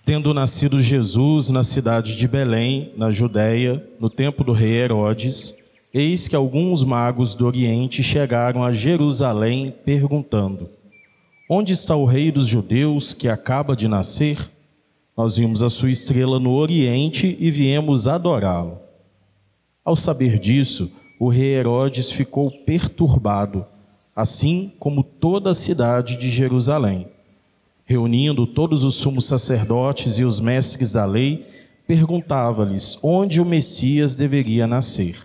Tendo nascido Jesus na cidade de Belém, na Judéia, no tempo do rei Herodes, eis que alguns magos do Oriente chegaram a Jerusalém, perguntando: onde está o rei dos judeus que acaba de nascer? Nós vimos a sua estrela no Oriente e viemos adorá-lo. Ao saber disso, o rei Herodes ficou perturbado, assim como toda a cidade de Jerusalém. Reunindo todos os sumos sacerdotes e os mestres da lei, perguntava-lhes onde o Messias deveria nascer.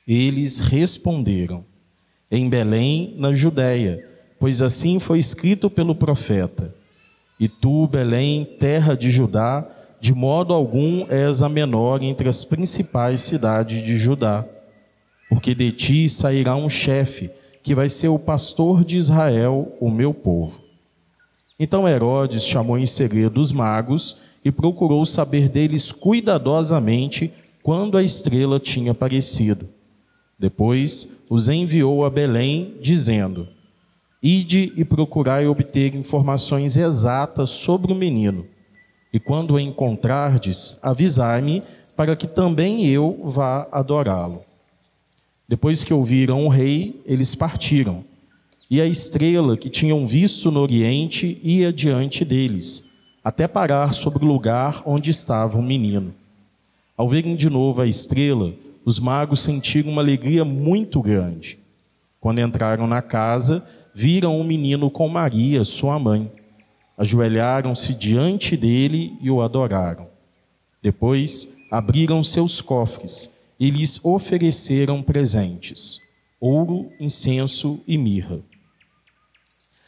Eles responderam: em Belém, na Judéia, pois assim foi escrito pelo profeta: e tu, Belém, terra de Judá, de modo algum és a menor entre as principais cidades de Judá, porque de ti sairá um chefe, que vai ser o pastor de Israel, o meu povo. Então Herodes chamou em segredo os magos e procurou saber deles cuidadosamente quando a estrela tinha aparecido. Depois os enviou a Belém, dizendo: ide e procurai obter informações exatas sobre o menino, e quando o encontrardes, avisai-me, para que também eu vá adorá-lo. Depois que ouviram o rei, eles partiram. E a estrela que tinham visto no Oriente ia diante deles, até parar sobre o lugar onde estava o menino. Ao verem de novo a estrela, os magos sentiram uma alegria muito grande. Quando entraram na casa, viram o menino com Maria, sua mãe. Ajoelharam-se diante dele e o adoraram. Depois, abriram seus cofres e lhes ofereceram presentes: ouro, incenso e mirra.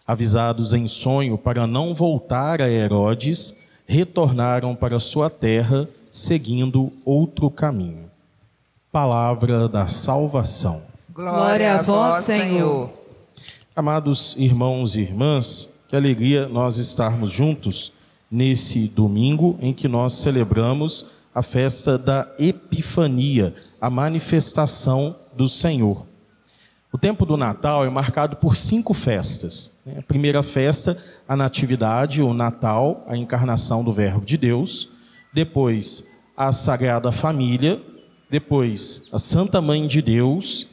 Avisados em sonho para não voltar a Herodes, retornaram para sua terra, seguindo outro caminho. Palavra da salvação. Glória a vós, Senhor. Amados irmãos e irmãs, que alegria nós estarmos juntos nesse domingo em que nós celebramos a festa da Epifania, a manifestação do Senhor. O tempo do Natal é marcado por 5 festas. A primeira festa, a Natividade, o Natal, a encarnação do Verbo de Deus. Depois, a Sagrada Família. Depois, a Santa Mãe de Deus,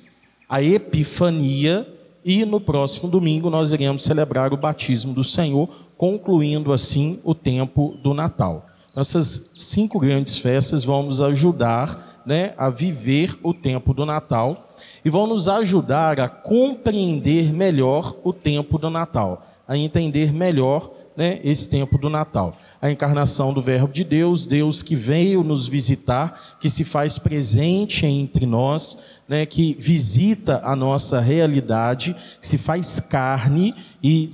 a Epifania. E no próximo domingo nós iremos celebrar o batismo do Senhor, concluindo assim o tempo do Natal. Essas 5 grandes festas vão nos ajudar, a viver o tempo do Natal e vão nos ajudar a compreender melhor o tempo do Natal, a entender melhor esse tempo do Natal. A encarnação do Verbo de Deus, Deus que veio nos visitar, que se faz presente entre nós, que visita a nossa realidade, que se faz carne e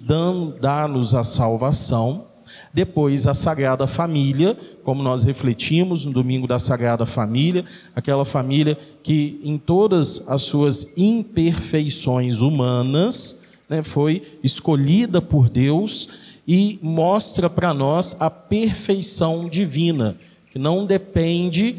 dá-nos a salvação. Depois a Sagrada Família, como nós refletimos no domingo da Sagrada Família, aquela família que em todas as suas imperfeições humanas, foi escolhida por Deus e mostra para nós a perfeição divina, que não depende,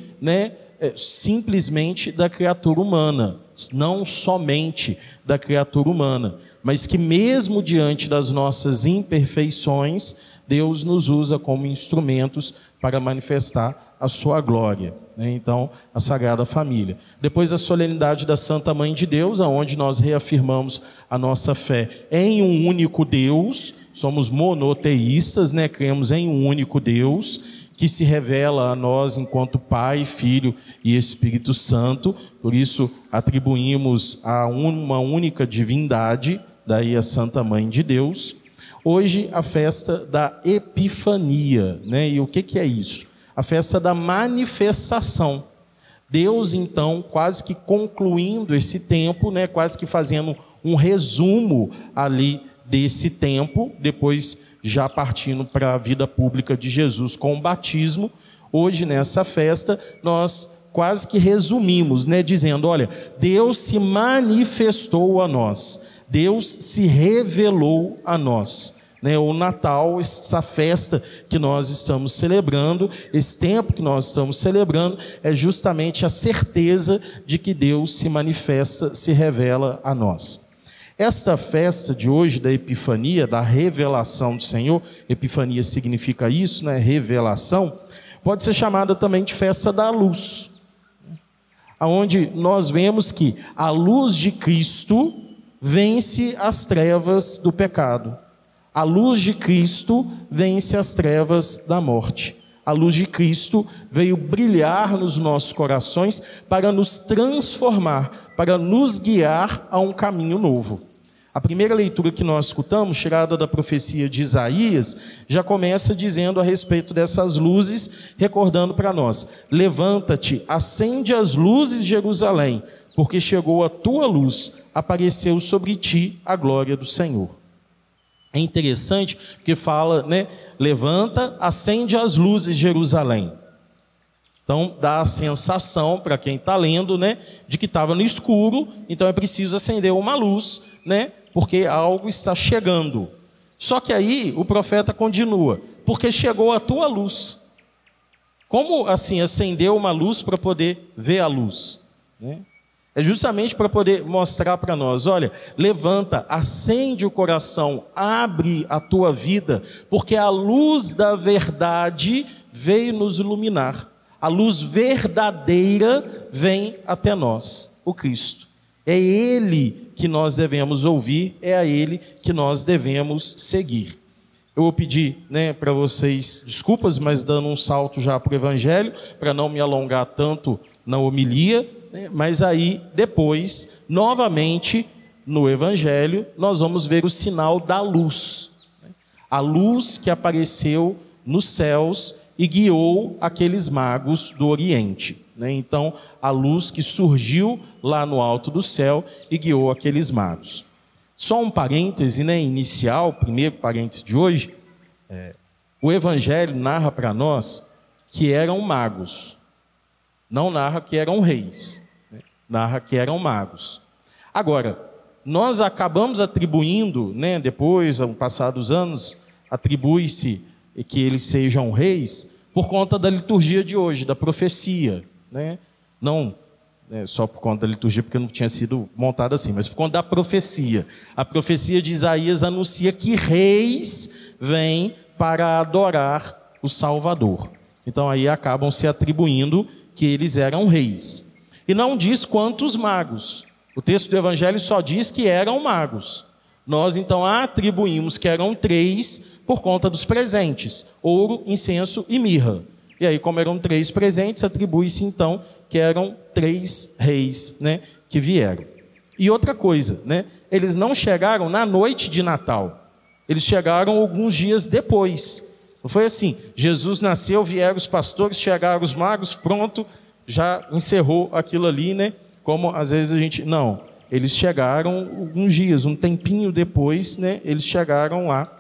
simplesmente da criatura humana, não somente da criatura humana, mas que mesmo diante das nossas imperfeições, Deus nos usa como instrumentos para manifestar a sua glória. Então, a Sagrada Família. Depois, a solenidade da Santa Mãe de Deus, onde nós reafirmamos a nossa fé em um único Deus. Somos monoteístas, cremos em um único Deus, que se revela a nós enquanto Pai, Filho e Espírito Santo. Por isso, atribuímos a uma única divindade, daí a Santa Mãe de Deus. Hoje, a festa da Epifania, E o que é isso? A festa da manifestação. Deus, então, quase que concluindo esse tempo, quase que fazendo um resumo ali desse tempo, depois já partindo para a vida pública de Jesus com o batismo. Hoje, nessa festa, nós quase que resumimos, dizendo: olha, Deus se manifestou a nós, Deus se revelou a nós. O Natal, essa festa que nós estamos celebrando, esse tempo que nós estamos celebrando, é justamente a certeza de que Deus se manifesta, se revela a nós. Esta festa de hoje da Epifania, da revelação do Senhor, Epifania significa isso, né? Revelação, pode ser chamada também de festa da luz, onde nós vemos que a luz de Cristo vence as trevas do pecado. A luz de Cristo vence as trevas da morte. A luz de Cristo veio brilhar nos nossos corações para nos transformar, para nos guiar a um caminho novo. A primeira leitura que nós escutamos, tirada da profecia de Isaías, já começa dizendo a respeito dessas luzes, recordando para nós: levanta-te, acende as luzes de Jerusalém, porque chegou a tua luz, apareceu sobre ti a glória do Senhor. É interessante porque fala, né? Levanta, acende as luzes de Jerusalém. Então dá a sensação para quem está lendo, né, de que estava no escuro, então é preciso acender uma luz, né, porque algo está chegando. Só que aí o profeta continua: porque chegou a tua luz. Como assim acender uma luz para poder ver a luz, né? É justamente para poder mostrar para nós: olha, levanta, acende o coração, abre a tua vida, porque a luz da verdade veio nos iluminar. A luz verdadeira vem até nós, o Cristo. É Ele que nós devemos ouvir, é a Ele que nós devemos seguir. Eu vou pedir, né, para vocês desculpas, mas dando um salto já para o Evangelho, para não me alongar tanto na homilia, né, mas aí depois, novamente, no Evangelho, nós vamos ver o sinal da luz. A luz que apareceu nos céus e guiou aqueles magos do Oriente, né? Então, a luz que surgiu lá no alto do céu e guiou aqueles magos. Só um parêntese, né, inicial, primeiro parêntese de hoje, o Evangelho narra para nós que eram magos, não narra que eram reis, né? Narra que eram magos. Agora, nós acabamos atribuindo, né, depois, ao passar dos anos, atribui-se que eles sejam reis por conta da liturgia de hoje, da profecia, né? Não só por conta da liturgia, porque não tinha sido montada assim, mas por conta da profecia. A profecia de Isaías anuncia que reis vêm para adorar o Salvador. Então aí acabam se atribuindo que eles eram reis. E não diz quantos magos. O texto do Evangelho só diz que eram magos. Nós então atribuímos que eram 3 por conta dos presentes: ouro, incenso e mirra. E aí, como eram 3 presentes, atribui-se então que eram 3 reis, né, que vieram. E outra coisa, né, eles não chegaram na noite de Natal. Eles chegaram alguns dias depois. Não foi assim: Jesus nasceu, vieram os pastores, chegaram os magos, pronto, já encerrou aquilo ali, né? Como às vezes a gente... Não, eles chegaram alguns dias, um tempinho depois, né? Eles chegaram lá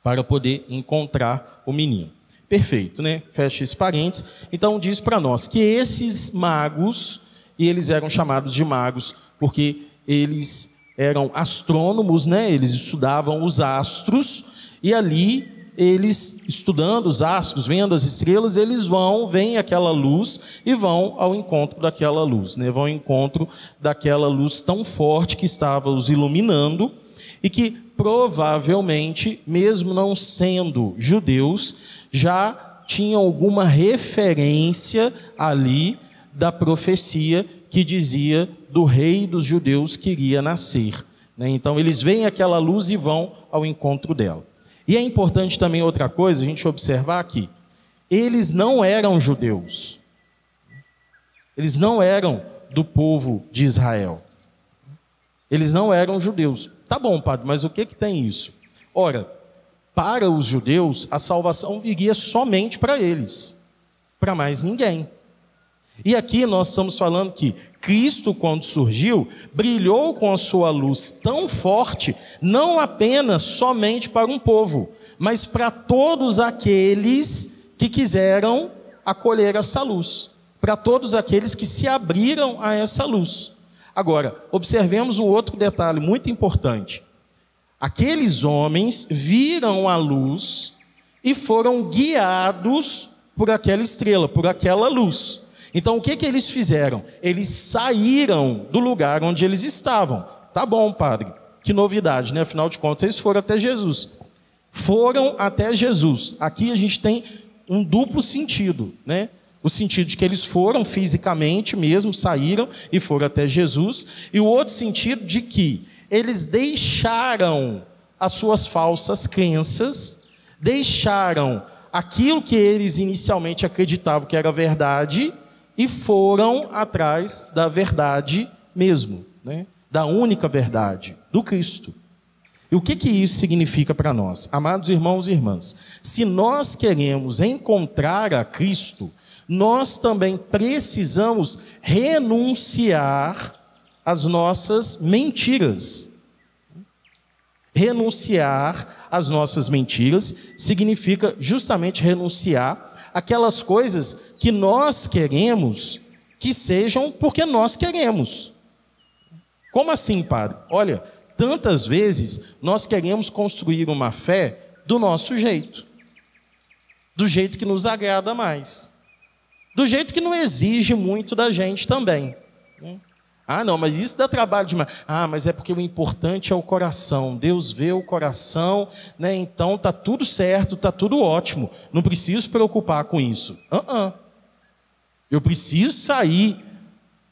para poder encontrar o menino. Perfeito, né? Fecha esse parênteses. Então diz para nós que esses magos, e eles eram chamados de magos porque eles eram astrônomos, né? Eles estudavam os astros, e ali eles, estudando os astros, vendo as estrelas, eles veem aquela luz e vão ao encontro daquela luz, né? Vão ao encontro daquela luz tão forte que estava os iluminando, e que provavelmente, mesmo não sendo judeus, já tinham alguma referência ali da profecia que dizia do rei dos judeus que iria nascer, né? Então eles veem aquela luz e vão ao encontro dela. E é importante também outra coisa, a gente observar aqui: eles não eram judeus, eles não eram do povo de Israel, eles não eram judeus. Tá bom, padre, mas o que tem isso? Ora, para os judeus, a salvação viria somente para eles, para mais ninguém. E aqui nós estamos falando que Cristo, quando surgiu, brilhou com a sua luz tão forte, não apenas somente para um povo, mas para todos aqueles que quiseram acolher essa luz, para todos aqueles que se abriram a essa luz. Agora, observemos um outro detalhe muito importante. Aqueles homens viram a luz e foram guiados por aquela estrela, por aquela luz. Então, o que eles fizeram? Eles saíram do lugar onde eles estavam. Tá bom, padre, que novidade, né? Afinal de contas, eles foram até Jesus. Foram até Jesus. Aqui a gente tem um duplo sentido, né? O sentido de que eles foram fisicamente mesmo, saíram e foram até Jesus. E o outro sentido de que eles deixaram as suas falsas crenças, deixaram aquilo que eles inicialmente acreditavam que era verdade e foram atrás da verdade mesmo, né? Da única verdade, do Cristo. E o que isso significa para nós? Amados irmãos e irmãs, se nós queremos encontrar a Cristo, nós também precisamos renunciar às nossas mentiras. Renunciar às nossas mentiras significa justamente renunciar àquelas coisas que nós queremos que sejam porque nós queremos. Como assim, padre? Olha, tantas vezes nós queremos construir uma fé do nosso jeito, do jeito que nos agrada mais, do jeito que não exige muito da gente também. Ah, não, mas isso dá trabalho demais. Ah, mas é porque o importante é o coração. Deus vê o coração, né? Então está tudo certo, está tudo ótimo. Não preciso preocupar com isso. Eu preciso sair.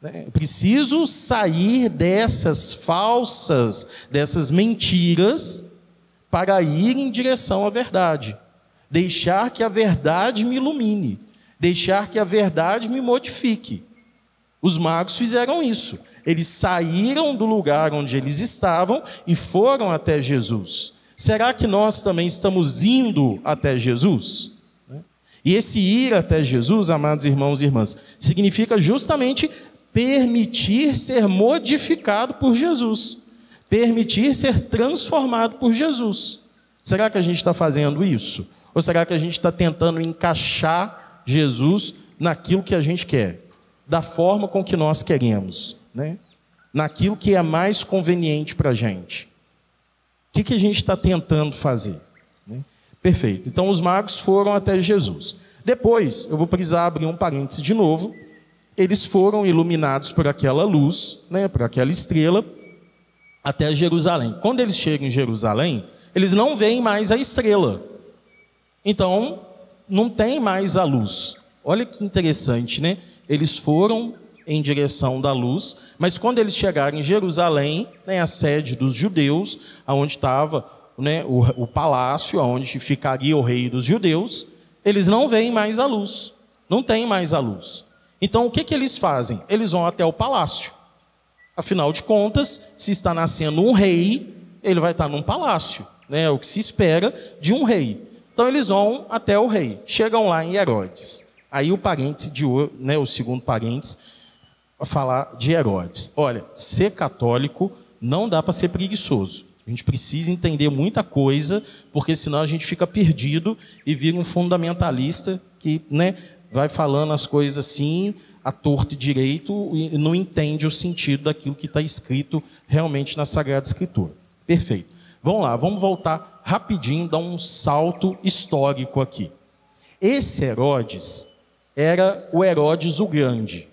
Eu preciso sair dessas falsas, dessas mentiras, para ir em direção à verdade. Deixar que a verdade me ilumine. Deixar que a verdade me modifique. Os magos fizeram isso. Eles saíram do lugar onde eles estavam e foram até Jesus. Será que nós também estamos indo até Jesus? E esse ir até Jesus, amados irmãos e irmãs, significa justamente permitir ser modificado por Jesus, permitir ser transformado por Jesus. Será que a gente está fazendo isso? Ou será que a gente está tentando encaixar Jesus naquilo que a gente quer, da forma com que nós queremos, né? Naquilo que é mais conveniente para a gente? O que a gente está tentando fazer? Perfeito. Então os magos foram até Jesus. Depois, eu vou precisar abrir um parêntese de novo. Eles foram iluminados por aquela luz, né, por aquela estrela, até Jerusalém. Quando eles chegam em Jerusalém, eles não veem mais a estrela. Então, não tem mais a luz. Olha que interessante, né? Eles foram em direção da luz, mas quando eles chegaram em Jerusalém, né, a sede dos judeus, onde estava, né, o palácio, onde ficaria o rei dos judeus, eles não veem mais a luz. Não tem mais a luz. Então, o que eles fazem? Eles vão até o palácio. Afinal de contas, se está nascendo um rei, ele vai estar num palácio, né? É o que se espera de um rei. Então, eles vão até o rei. Chegam lá em Herodes. Aí o parêntese né, o segundo parêntese, a falar de Herodes. Olha, ser católico não dá para ser preguiçoso. A gente precisa entender muita coisa, porque senão a gente fica perdido e vira um fundamentalista que, né, vai falando as coisas assim, à torto e direito, e não entende o sentido daquilo que está escrito realmente na Sagrada Escritura. Perfeito. Vamos lá, vamos voltar rapidinho, dar um salto histórico aqui. Esse Herodes era o Herodes o Grande.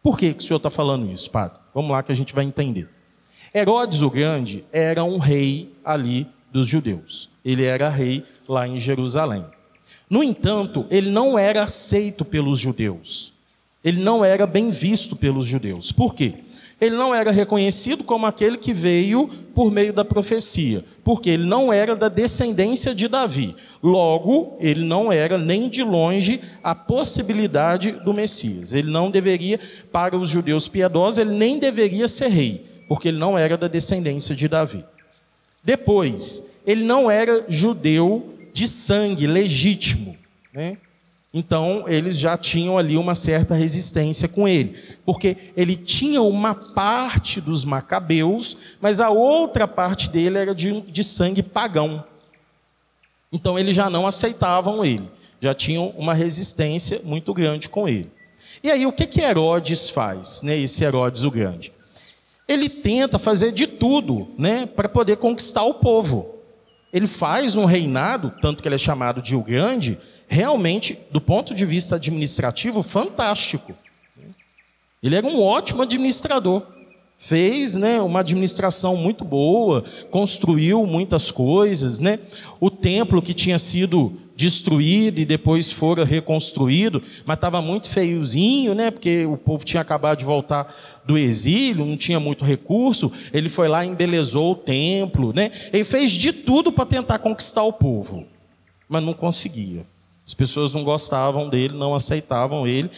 Por que o senhor está falando isso, padre? Vamos lá que a gente vai entender. Herodes o Grande era um rei ali dos judeus. Ele era rei lá em Jerusalém. No entanto, ele não era aceito pelos judeus. Ele não era bem visto pelos judeus. Por quê? Ele não era reconhecido como aquele que veio por meio da profecia, porque ele não era da descendência de Davi. Logo, ele não era nem de longe a possibilidade do Messias. Ele não deveria, para os judeus piedosos, ele nem deveria ser rei, porque ele não era da descendência de Davi. Depois, ele não era judeu de sangue legítimo, né? Então, eles já tinham ali uma certa resistência com ele, porque ele tinha uma parte dos macabeus, mas a outra parte dele era de sangue pagão. Então, eles já não aceitavam ele, já tinham uma resistência muito grande com ele. E aí, o que Herodes faz, né, esse Herodes o Grande? Ele tenta fazer de tudo, né, para poder conquistar o povo. Ele faz um reinado, tanto que ele é chamado de o Grande, realmente, do ponto de vista administrativo, fantástico. Ele era um ótimo administrador. fez, né, uma administração muito boa, construiu muitas coisas, né? O templo que tinha sido destruído e depois fora reconstruído, mas estava muito feiozinho, né? Porque o povo tinha acabado de voltar do exílio, não tinha muito recurso. Ele foi lá e embelezou o templo, né? Ele fez de tudo para tentar conquistar o povo, mas não conseguia. As pessoas não gostavam dele, não aceitavam ele,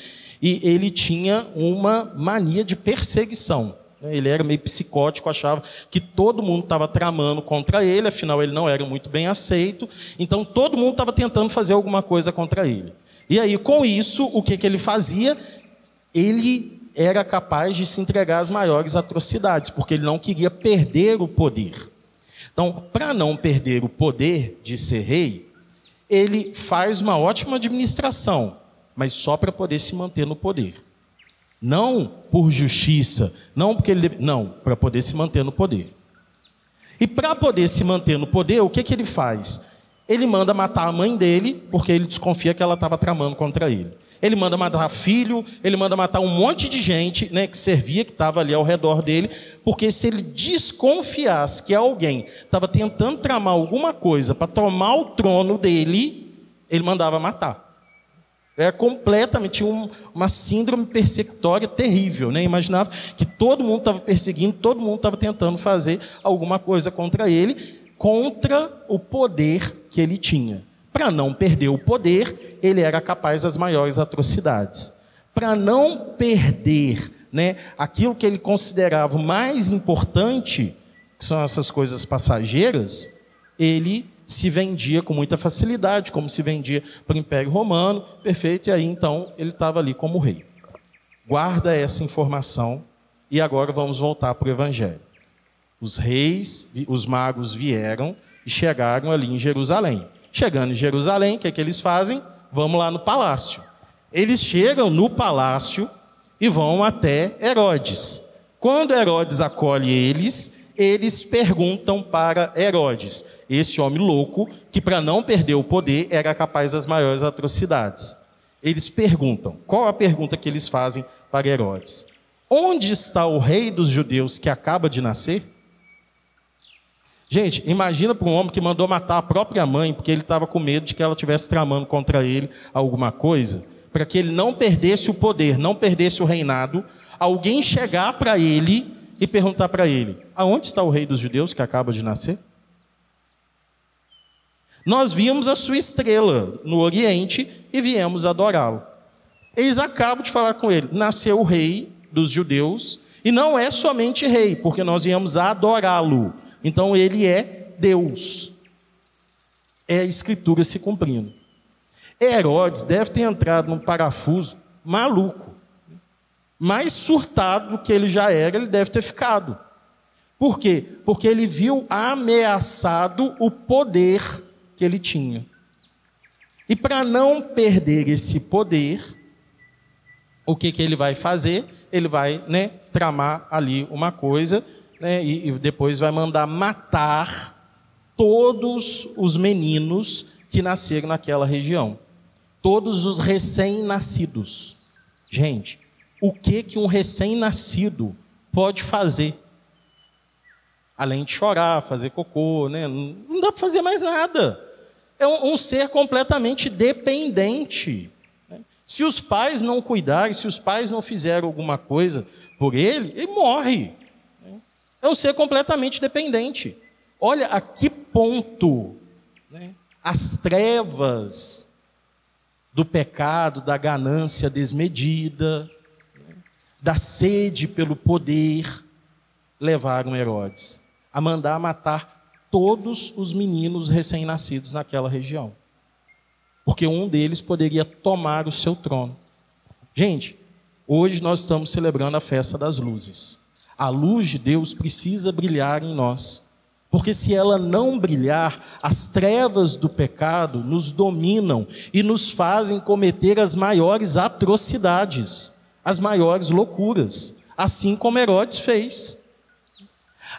e ele tinha uma mania de perseguição. Ele era meio psicótico, achava que todo mundo estava tramando contra ele, afinal ele não era muito bem aceito, então todo mundo estava tentando fazer alguma coisa contra ele. E aí, com isso, o que ele fazia? Ele era capaz de se entregar às maiores atrocidades, porque ele não queria perder o poder. Então, para não perder o poder de ser rei, ele faz uma ótima administração, mas só para poder se manter no poder. Não por justiça, não porque não, para poder se manter no poder. E para poder se manter no poder, o que ele faz? Ele manda matar a mãe dele, porque ele desconfia que ela estava tramando contra ele. Ele manda matar filho, ele manda matar um monte de gente, né, que servia, que estava ali ao redor dele, porque se ele desconfiasse que alguém estava tentando tramar alguma coisa para tomar o trono dele, ele mandava matar. Era completamente uma síndrome persecutória terrível, né? Imaginava que todo mundo estava perseguindo, todo mundo estava tentando fazer alguma coisa contra ele, contra o poder que ele tinha. Para não perder o poder, ele era capaz das maiores atrocidades. Para não perder, né, aquilo que ele considerava o mais importante, que são essas coisas passageiras, ele se vendia com muita facilidade, como se vendia para o Império Romano, perfeito, e aí então ele estava ali como rei. Guarda essa informação, e agora vamos voltar para o Evangelho. Os reis, os magos vieram e chegaram ali em Jerusalém. Chegando em Jerusalém, o que é que eles fazem? Vamos lá no palácio. Eles chegam no palácio e vão até Herodes. Quando Herodes acolhe eles perguntam para Herodes, esse homem louco, que para não perder o poder era capaz das maiores atrocidades. Eles perguntam, qual a pergunta que eles fazem para Herodes? Onde está o rei dos judeus que acaba de nascer? Gente, imagina para um homem que mandou matar a própria mãe, porque ele estava com medo de que ela estivesse tramando contra ele alguma coisa, para que ele não perdesse o poder, não perdesse o reinado, alguém chegar para ele e perguntar para ele, aonde está o rei dos judeus que acaba de nascer? Nós vimos a sua estrela no Oriente e viemos adorá-lo. Eles acabam de falar com ele, nasceu o rei dos judeus, e não é somente rei, porque nós viemos adorá-lo. Então ele é Deus. É a escritura se cumprindo. Herodes deve ter entrado num parafuso maluco. Mais surtado do que ele já era, ele deve ter ficado. Por quê? Porque ele viu ameaçado o poder que ele tinha. E para não perder esse poder, o que ele vai fazer? Ele vai, né, tramar ali uma coisa, né, e depois vai mandar matar todos os meninos que nasceram naquela região. Todos os recém-nascidos. Gente, o que um recém-nascido pode fazer? Além de chorar, fazer cocô, né? Não dá para fazer mais nada. É um ser completamente dependente. Se os pais não cuidarem, se os pais não fizerem alguma coisa por ele, ele morre. É um ser completamente dependente. Olha a que ponto, né, as trevas do pecado, da ganância desmedida, da sede pelo poder, levaram Herodes a mandar matar todos os meninos recém-nascidos naquela região. Porque um deles poderia tomar o seu trono. Gente, hoje nós estamos celebrando a festa das luzes. A luz de Deus precisa brilhar em nós. Porque se ela não brilhar, as trevas do pecado nos dominam e nos fazem cometer as maiores atrocidades, as maiores loucuras, assim como Herodes fez.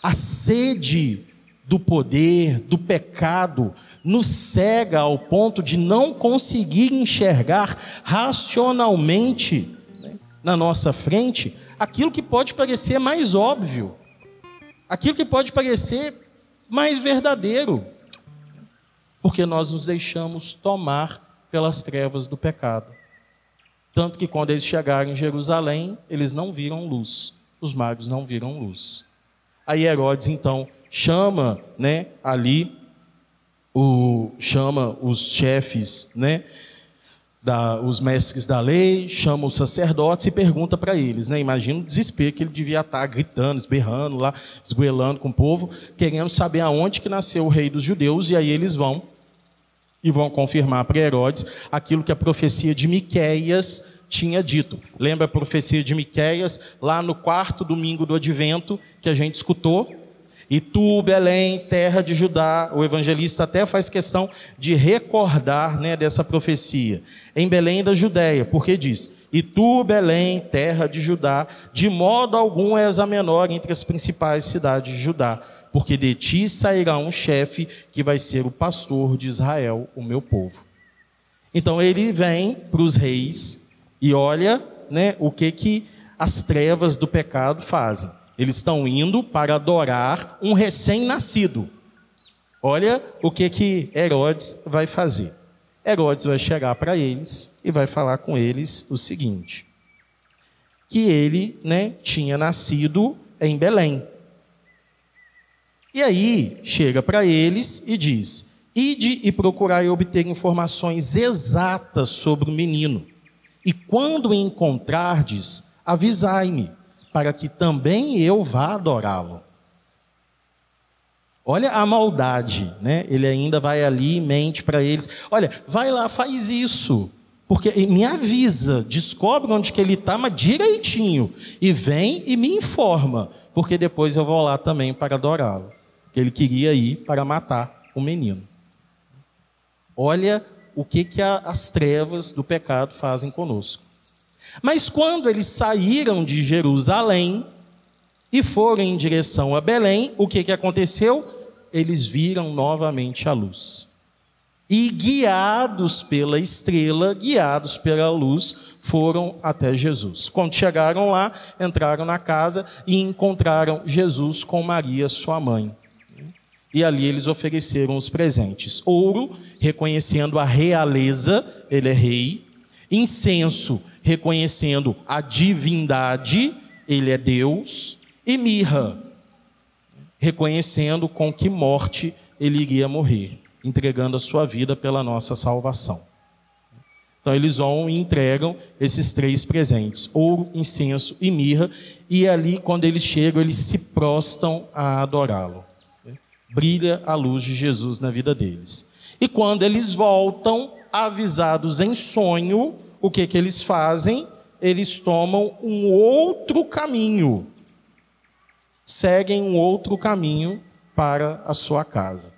A sede do poder, do pecado, nos cega ao ponto de não conseguir enxergar racionalmente, né, na nossa frente aquilo que pode parecer mais óbvio, aquilo que pode parecer mais verdadeiro, porque nós nos deixamos tomar pelas trevas do pecado. Tanto que quando eles chegaram em Jerusalém, eles não viram luz, os magos não viram luz. Aí Herodes então chama, chama os chefes, os mestres da lei, chama os sacerdotes e pergunta para eles, imagina o desespero que ele devia estar gritando, esberrando lá, esgoelando com o povo, querendo saber aonde que nasceu o rei dos judeus. E aí eles vão confirmar para Herodes aquilo que a profecia de Miqueias tinha dito. Lembra a profecia de Miqueias, lá no 4º domingo do Advento, que a gente escutou? E tu, Belém, terra de Judá, o evangelista até faz questão de recordar, dessa profecia. Em Belém da Judéia, porque diz: e tu, Belém, terra de Judá, de modo algum és a menor entre as principais cidades de Judá, porque de ti sairá um chefe que vai ser o pastor de Israel, o meu povo. Então ele vem para os reis e olha, o que as trevas do pecado fazem. Eles estão indo para adorar um recém-nascido. Olha o que Herodes vai fazer. Herodes vai chegar para eles e vai falar com eles o seguinte: que ele, tinha nascido em Belém. E aí chega para eles e diz: ide e procurai obter informações exatas sobre o menino, e quando o encontrardes, avisai-me, para que também eu vá adorá-lo. Olha a maldade, Ele ainda vai ali e mente para eles: olha, vai lá, faz isso, porque me avisa, descobre onde que ele está, mas direitinho, e vem e me informa, porque depois eu vou lá também para adorá-lo. Ele queria ir para matar o menino. Olha o que as trevas do pecado fazem conosco. Mas quando eles saíram de Jerusalém e foram em direção a Belém, o que aconteceu? Eles viram novamente a luz. E guiados pela estrela, guiados pela luz, foram até Jesus. Quando chegaram lá, entraram na casa e encontraram Jesus com Maria, sua mãe. E ali eles ofereceram os presentes: ouro, reconhecendo a realeza, ele é rei; incenso, reconhecendo a divindade, ele é Deus; e mirra, reconhecendo com que morte ele iria morrer, entregando a sua vida pela nossa salvação. Então eles vão e entregam esses 3 presentes: ouro, incenso e mirra, e ali quando eles chegam, eles se prostam a adorá-lo. Brilha a luz de Jesus na vida deles. E quando eles voltam, avisados em sonho, o que eles fazem? Eles tomam um outro caminho. Seguem um outro caminho para a sua casa.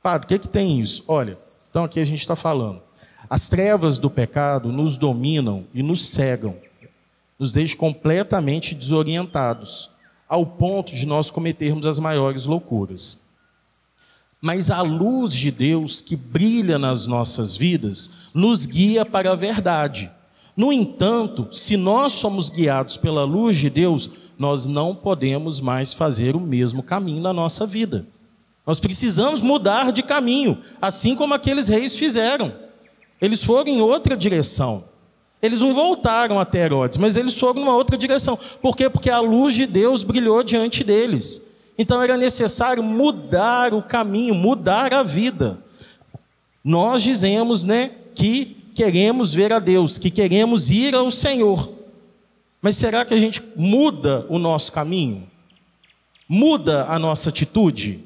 Padre, o que tem isso? Olha, então aqui a gente está falando: as trevas do pecado nos dominam e nos cegam, nos deixam completamente desorientados, ao ponto de nós cometermos as maiores loucuras. Mas a luz de Deus que brilha nas nossas vidas nos guia para a verdade. No entanto, se nós somos guiados pela luz de Deus, nós não podemos mais fazer o mesmo caminho na nossa vida. Nós precisamos mudar de caminho, assim como aqueles reis fizeram. Eles foram em outra direção. Eles não voltaram até Herodes, mas eles foram numa outra direção. Por quê? Porque a luz de Deus brilhou diante deles. Então era necessário mudar o caminho, mudar a vida. Nós dizemos, que queremos ver a Deus, que queremos ir ao Senhor. Mas será que a gente muda o nosso caminho? Muda a nossa atitude?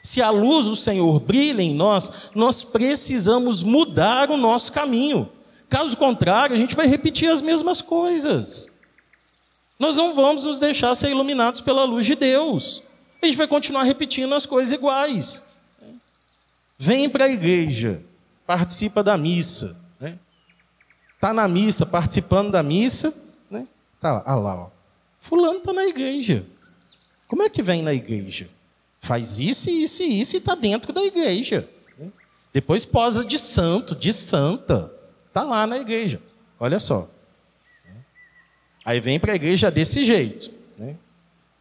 Se a luz do Senhor brilha em nós, nós precisamos mudar o nosso caminho. Caso contrário, a gente vai repetir as mesmas coisas. Nós não vamos nos deixar ser iluminados pela luz de Deus. A gente vai continuar repetindo as coisas iguais. Vem para a igreja, participa da missa. Está na missa, participando da missa. Está lá. Fulano está na igreja. Como é que vem na igreja? Faz isso, isso e isso e está dentro da igreja. Depois posa de santo, de santa. Está lá na igreja. Olha só. Aí vem para a igreja desse jeito, né?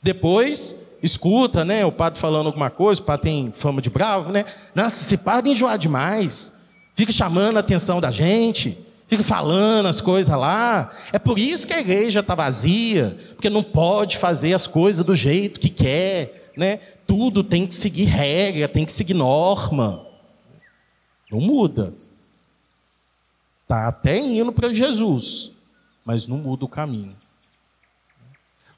Depois escuta, né, o padre falando alguma coisa, o padre tem fama de bravo, né? Nossa, esse padre enjoar demais, fica chamando a atenção da gente, fica falando as coisas lá. É por isso que a igreja está vazia, porque não pode fazer as coisas do jeito que quer, né? Tudo tem que seguir regra, tem que seguir norma. Não muda. Está até indo para Jesus, mas não muda o caminho.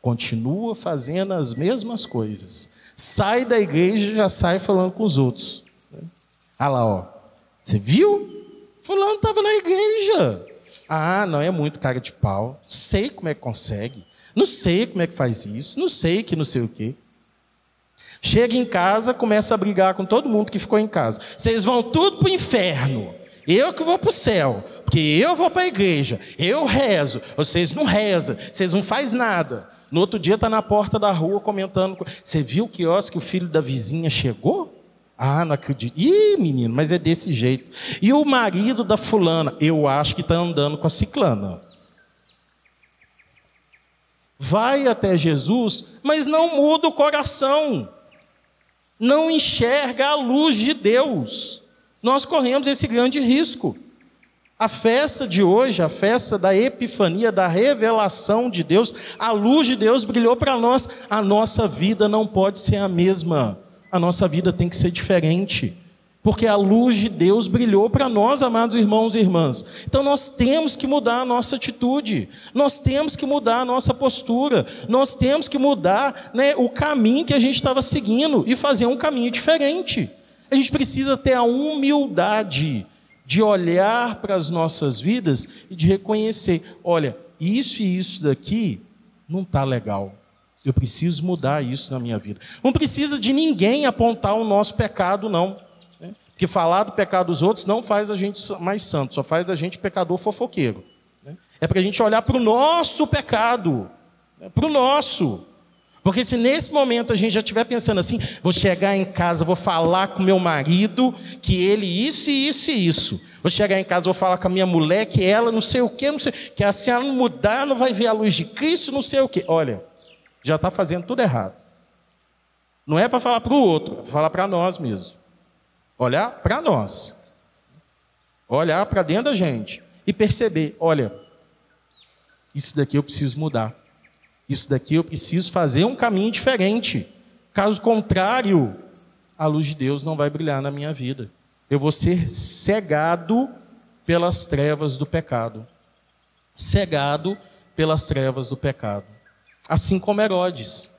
Continua fazendo as mesmas coisas. Sai da igreja e já sai falando com os outros. Ah lá, ó. Você viu? Fulano estava na igreja. Ah, não, é muito cara de pau. Não sei como é que consegue. Não sei como é que faz isso. Não sei que não sei o quê. Chega em casa, começa a brigar com todo mundo que ficou em casa. Vocês vão tudo para o inferno. Eu que vou para o céu. Porque eu vou para a igreja. Eu rezo. Vocês não rezam. Vocês não fazem nada. No outro dia está na porta da rua comentando. Você viu que o filho da vizinha chegou? Ah, não acredito. Ih, menino, mas é desse jeito. E o marido da fulana? Eu acho que está andando com a ciclana. Vai até Jesus, mas não muda o coração. Não enxerga a luz de Deus. Nós corremos esse grande risco. A festa de hoje, a festa da Epifania, da revelação de Deus, a luz de Deus brilhou para nós. A nossa vida não pode ser a mesma. A nossa vida tem que ser diferente. Porque a luz de Deus brilhou para nós, amados irmãos e irmãs. Então nós temos que mudar a nossa atitude. Nós temos que mudar a nossa postura. Nós temos que mudar, né, o caminho que a gente estava seguindo e fazer um caminho diferente. A gente precisa ter a humildade de olhar para as nossas vidas e de reconhecer, olha, isso e isso daqui não está legal. Eu preciso mudar isso na minha vida. Não precisa de ninguém apontar o nosso pecado, não. Porque falar do pecado dos outros não faz a gente mais santo, só faz da gente pecador fofoqueiro. É para a gente olhar para o nosso pecado, para o nosso. Porque se nesse momento a gente já estiver pensando assim, vou chegar em casa, vou falar com meu marido que ele isso e isso e isso. Vou chegar em casa, vou falar com a minha mulher que ela não sei o quê, não sei, que se ela não mudar, não vai ver a luz de Cristo, não sei o quê. Olha, já está fazendo tudo errado. Não é para falar para o outro, é para falar para nós mesmos. Olhar para nós. Olhar para dentro da gente. E perceber, olha, isso daqui eu preciso mudar. Isso daqui eu preciso fazer um caminho diferente. Caso contrário, a luz de Deus não vai brilhar na minha vida. Eu vou ser cegado pelas trevas do pecado. Cegado pelas trevas do pecado. Assim como Herodes.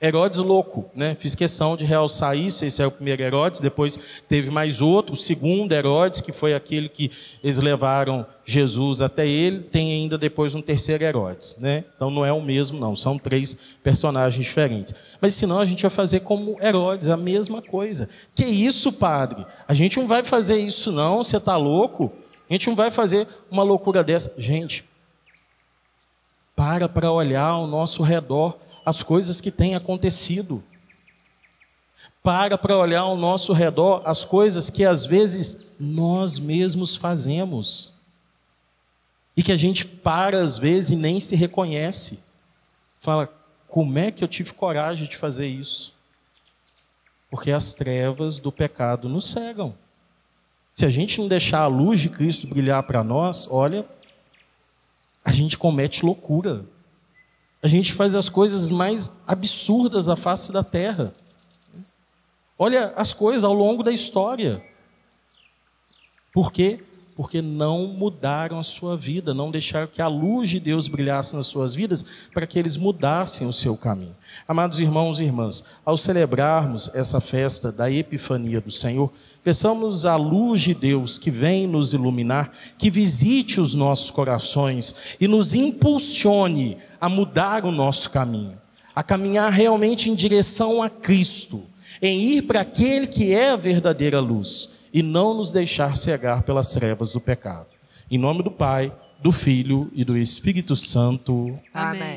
Herodes louco, né? Fiz questão de realçar isso. Esse é o primeiro Herodes, depois teve mais outro, o segundo Herodes, que foi aquele que eles levaram Jesus até ele. Tem ainda depois um terceiro Herodes, né? Então não é o mesmo, não, são 3 personagens diferentes. Mas senão a gente vai fazer como Herodes, a mesma coisa. Que isso, padre? A gente não vai fazer isso não, você está louco? A gente não vai fazer uma loucura dessa. Gente, para olhar ao nosso redor as coisas que têm acontecido. Para olhar ao nosso redor as coisas que às vezes nós mesmos fazemos. E que a gente às vezes e nem se reconhece. Fala, como é que eu tive coragem de fazer isso? Porque as trevas do pecado nos cegam. Se a gente não deixar a luz de Cristo brilhar para nós, olha, a gente comete loucura. A gente faz as coisas mais absurdas da face da terra. Olha as coisas ao longo da história. Por quê? Porque não mudaram a sua vida, não deixaram que a luz de Deus brilhasse nas suas vidas para que eles mudassem o seu caminho. Amados irmãos e irmãs, ao celebrarmos essa festa da Epifania do Senhor, peçamos a luz de Deus que vem nos iluminar, que visite os nossos corações e nos impulsione a mudar o nosso caminho, a caminhar realmente em direção a Cristo, em ir para aquele que é a verdadeira luz e não nos deixar cegar pelas trevas do pecado. Em nome do Pai, do Filho e do Espírito Santo. Amém.